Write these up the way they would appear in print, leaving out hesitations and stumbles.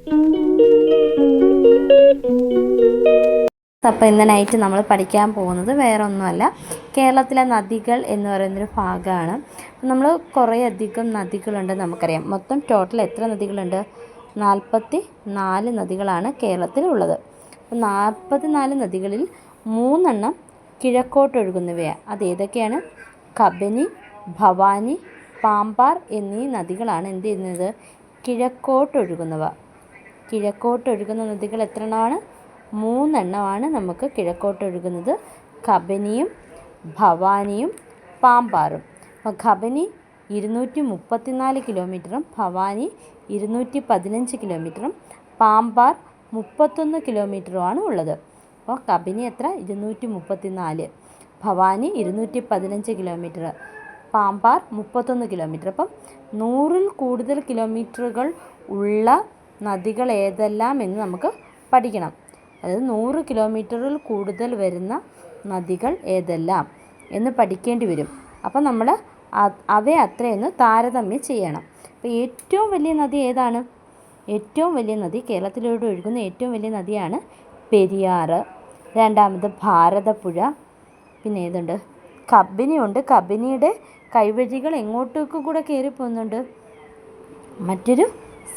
അപ്പോൾ ഇന്ന് നൈറ്റ് നമ്മൾ പഠിക്കാൻ പോകുന്നത് വേറെ ഒന്നുമല്ല, കേരളത്തിലെ നദികൾ എന്ന് പറയുന്നൊരു ഭാഗമാണ്. നമ്മൾ കുറേ അധികം നദികളുണ്ട് നമുക്കറിയാം. മൊത്തം ടോട്ടൽ എത്ര നദികളുണ്ട്? 44 നദികളാണ് കേരളത്തിലുള്ളത്. 44 നദികളിൽ 3 കിഴക്കോട്ടൊഴുകുന്നവയാണ്. അതേതൊക്കെയാണ്? കബനി, ഭവാനി, പാമ്പാർ എന്നീ നദികളാണ് എന്ത് ചെയ്യുന്നത്? കിഴക്കോട്ടൊഴുകുന്നവ. കിഴക്കോട്ടൊഴുകുന്ന നദികൾ എത്ര എണ്ണമാണ്? 3 നമുക്ക് കിഴക്കോട്ടൊഴുകുന്നത്. കബനിയും ഭവാനിയും പാമ്പാറും. അപ്പോൾ കബനി 234 കിലോമീറ്ററും ഭവാനി 215 കിലോമീറ്ററും പാമ്പാർ 31 കിലോമീറ്ററുമാണ് ഉള്ളത്. അപ്പോൾ കബനി എത്ര? 234, ഭവാനി 215 കിലോമീറ്റർ, പാമ്പാർ 31 കിലോമീറ്റർ. അപ്പം 100-ൽ കൂടുതൽ കിലോമീറ്ററുകൾ ഉള്ള നദികൾ ഏതെല്ലാം എന്ന് നമുക്ക് പഠിക്കണം. അതായത് 100 കിലോമീറ്ററിൽ കൂടുതൽ വരുന്ന നദികൾ ഏതെല്ലാം എന്ന് പഠിക്കേണ്ടി വരും. അപ്പം നമ്മൾ അവയെ അത്രയൊന്ന് താരതമ്യം ചെയ്യണം. അപ്പോൾ ഏറ്റവും വലിയ നദി ഏതാണ്? ഏറ്റവും വലിയ നദി, കേരളത്തിലൂടെ ഒഴുകുന്ന ഏറ്റവും വലിയ നദിയാണ് പെരിയാർ. രണ്ടാമത് ഭാരതപ്പുഴ. പിന്നെ ഏതുണ്ട്? കബിനിയുണ്ട്. കബിനിയുടെ കൈവഴികൾ എങ്ങോട്ടേക്ക് കൂടെ കയറി പോകുന്നുണ്ട്? മറ്റൊരു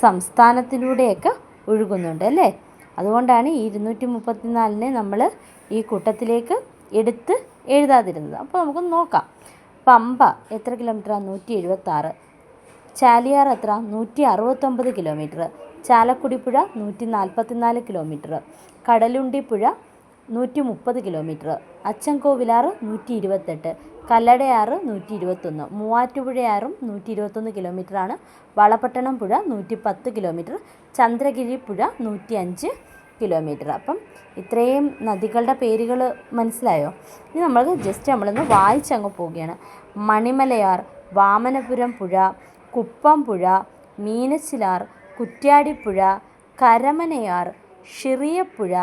സംസ്ഥാനത്തിലൂടെയൊക്കെ ഒഴുകുന്നുണ്ട് അല്ലേ? അതുകൊണ്ടാണ് ഈ 234 നമ്മൾ ഈ കൂട്ടത്തിലേക്ക് എടുത്ത് എഴുതാതിരുന്നത്. അപ്പോൾ നമുക്ക് നോക്കാം. പമ്പ എത്ര കിലോമീറ്ററാണ്? 176. ചാലിയാർ എത്ര? 169 കിലോമീറ്റർ. ചാലക്കുടി പുഴ 144 കിലോമീറ്റർ. കടലുണ്ടി പുഴ 130 കിലോമീറ്റർ. അച്ചൻകോവിലാർ 128. കല്ലടയാറ് 121. മൂവാറ്റുപുഴയാറും 121 കിലോമീറ്ററാണ്. വളപട്ടണം പുഴ 110 കിലോമീറ്റർ. ചന്ദ്രഗിരി പുഴ 105 കിലോമീറ്റർ. അപ്പം ഇത്രയും നദികളുടെ പേരുകൾ മനസ്സിലായോ? ഇനി നമ്മളൊന്ന് വായിച്ചങ്ങ് പോവുകയാണ്. മണിമലയാർ, വാമനപുരം പുഴ, കുപ്പം പുഴ, മീനച്ചിലാർ, കുറ്റ്യാടിപ്പുഴ, കരമനയാർ, ഷിറിയപ്പുഴ,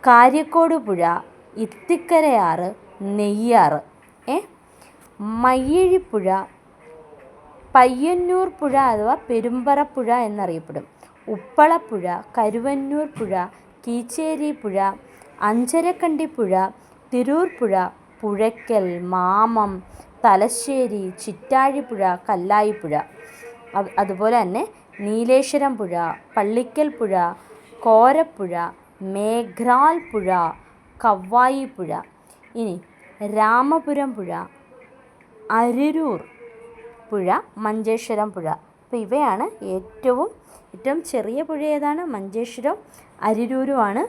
കാര്യക്കോട് പുഴ, ഇത്തിക്കരയാറ്, നെയ്യാർ, മയ്യഴിപ്പുഴ, പയ്യന്നൂർ പുഴ അഥവാ പെരുമ്പറപ്പുഴ എന്നറിയപ്പെടും. ഉപ്പളപ്പുഴ, കരുവന്നൂർ പുഴ, കീച്ചേരി പുഴ, അഞ്ചരക്കണ്ടിപ്പുഴ, തിരൂർ പുഴ, പുഴയ്ക്കൽ, മാമം, തലശ്ശേരി, ചിറ്റാഴിപ്പുഴ, കല്ലായിപ്പുഴ. അതുപോലെ തന്നെ നീലേശ്വരം പുഴ, പള്ളിക്കൽ പുഴ, കോരപ്പുഴ, മേഘ്രാൽ പുഴ, കവ്വായി പുഴ. ഇനി രാമപുരം പുഴ, അരിരൂർ പുഴ, മഞ്ചേശ്വരം പുഴ. അപ്പോൾ ഇവയാണ് ഏറ്റവും ചെറിയ പുഴ ഏതാണ്? മഞ്ചേശ്വരം, അരിരൂരുമാണ്.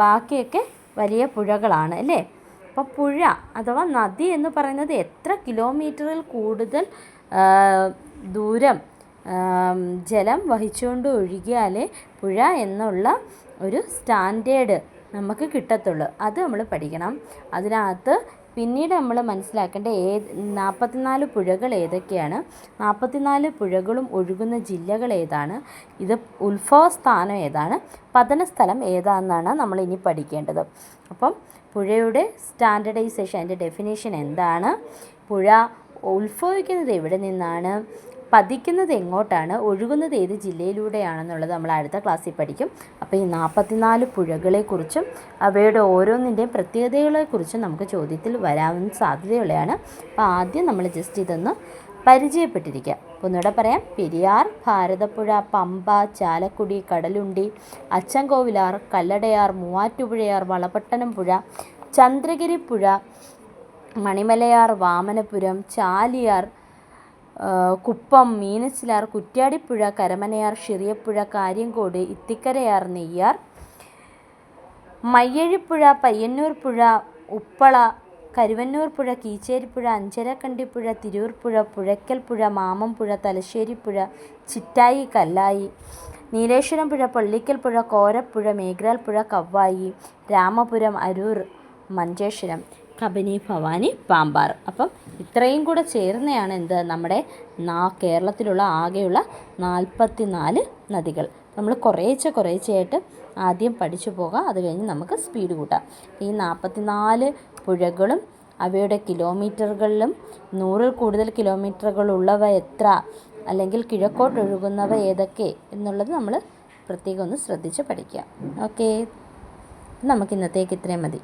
ബാക്കിയൊക്കെ വലിയ പുഴകളാണ് അല്ലേ? അപ്പോൾ പുഴ അഥവാ നദി എന്ന് പറയുന്നത് എത്ര കിലോമീറ്ററിൽ കൂടുതൽ ദൂരം ജലം വഹിച്ചുകൊണ്ട് ഒഴുകിയാലേ പുഴ എന്നുള്ള ഒരു സ്റ്റാൻഡേർഡ് നമുക്ക് കിട്ടത്തുള്ളൂ. അത് നമ്മൾ പഠിക്കണം. അതിനകത്ത് പിന്നീട് നമ്മൾ മനസ്സിലാക്കേണ്ട 44 പുഴകൾ ഏതൊക്കെയാണ്, 44 പുഴകളും ഒഴുകുന്ന ജില്ലകൾ ഏതാണ്, ഇത് ഉത്ഭവസ്ഥാനം ഏതാണ്, പതനസ്ഥലം ഏതാണെന്നാണ് നമ്മൾ ഇനി പഠിക്കേണ്ടത്. അപ്പം പുഴയുടെ സ്റ്റാൻഡർഡൈസേഷൻ, അതിൻ്റെ ഡെഫിനേഷൻ എന്താണ്, പുഴ ഉത്ഭവിക്കുന്നത് എവിടെ നിന്നാണ്, പതിക്കുന്നത് എങ്ങോട്ടാണ്, ഒഴുകുന്നത് ഏത് ജില്ലയിലൂടെയാണെന്നുള്ളത് നമ്മൾ അടുത്ത ക്ലാസ്സിൽ പഠിക്കും. അപ്പോൾ ഈ 44 പുഴകളെക്കുറിച്ചും അവയുടെ ഓരോന്നിൻ്റെയും പ്രത്യേകതകളെക്കുറിച്ചും നമുക്ക് ചോദ്യത്തിൽ വരാൻ സാധ്യതയുള്ളതാണ്. അപ്പോൾ ആദ്യം നമ്മൾ ജസ്റ്റ് ഇതൊന്ന് പരിചയപ്പെട്ടിരിക്കുക. ഒന്നുകൂടെ പറയാം. പെരിയാർ, ഭാരതപ്പുഴ, പമ്പ, ചാലക്കുടി, കടലുണ്ടി, അച്ചൻകോവിലാർ, കല്ലടയാർ, മൂവാറ്റുപുഴയാർ, വളപട്ടണം പുഴ, ചന്ദ്രഗിരി പുഴ, മണിമലയാർ, വാമനപുരം, ചാലിയാർ, കുപ്പം, മീനച്ചിലാർ, കുറ്റ്യാടിപ്പുഴ, കരമനയാർ, ഷിറിയപ്പുഴ, കാര്യങ്കോട്, ഇത്തിക്കരയാർ, നെയ്യാർ, മയ്യഴിപ്പുഴ, പയ്യന്നൂർ പുഴ, ഉപ്പള, കരുവന്നൂർ പുഴ, കീച്ചേരിപ്പുഴ, അഞ്ചരക്കണ്ടിപ്പുഴ, തിരൂർ പുഴ, പുഴയ്ക്കൽ പുഴ, മാമം പുഴ, തലശ്ശേരി പുഴ, ചിറ്റായി, കല്ലായി, നീലേശ്വരം പുഴ, പള്ളിക്കൽ പുഴ, കോരപ്പുഴ, മേഘ്രാൽ പുഴ, കവ്വായി, രാമപുരം, അരൂർ, മഞ്ചേശ്വരം, കബനി, ഭവാനി, പാമ്പാർ. അപ്പം ഇത്രയും കൂടെ ചേർന്നതാണ് എന്ത്, നമ്മുടെ കേരളത്തിലുള്ള ആകെയുള്ള 44 നദികൾ. നമ്മൾ കുറേശ്ശെയായിട്ട് ആദ്യം പഠിച്ചു പോകാം. അത് കഴിഞ്ഞ് നമുക്ക് സ്പീഡ് കൂട്ടാം. ഈ 44 പുഴകളും അവയുടെ കിലോമീറ്ററുകളിലും 100-ൽ കൂടുതൽ കിലോമീറ്ററുകളുള്ളവ എത്ര, അല്ലെങ്കിൽ കിഴക്കോട്ടൊഴുകുന്നവ ഏതൊക്കെ എന്നുള്ളത് നമ്മൾ പ്രത്യേകം ഒന്ന് ശ്രദ്ധിച്ച് പഠിക്കുക. ഓക്കെ, നമുക്ക് ഇന്നത്തേക്ക് ഇത്രയും മതി.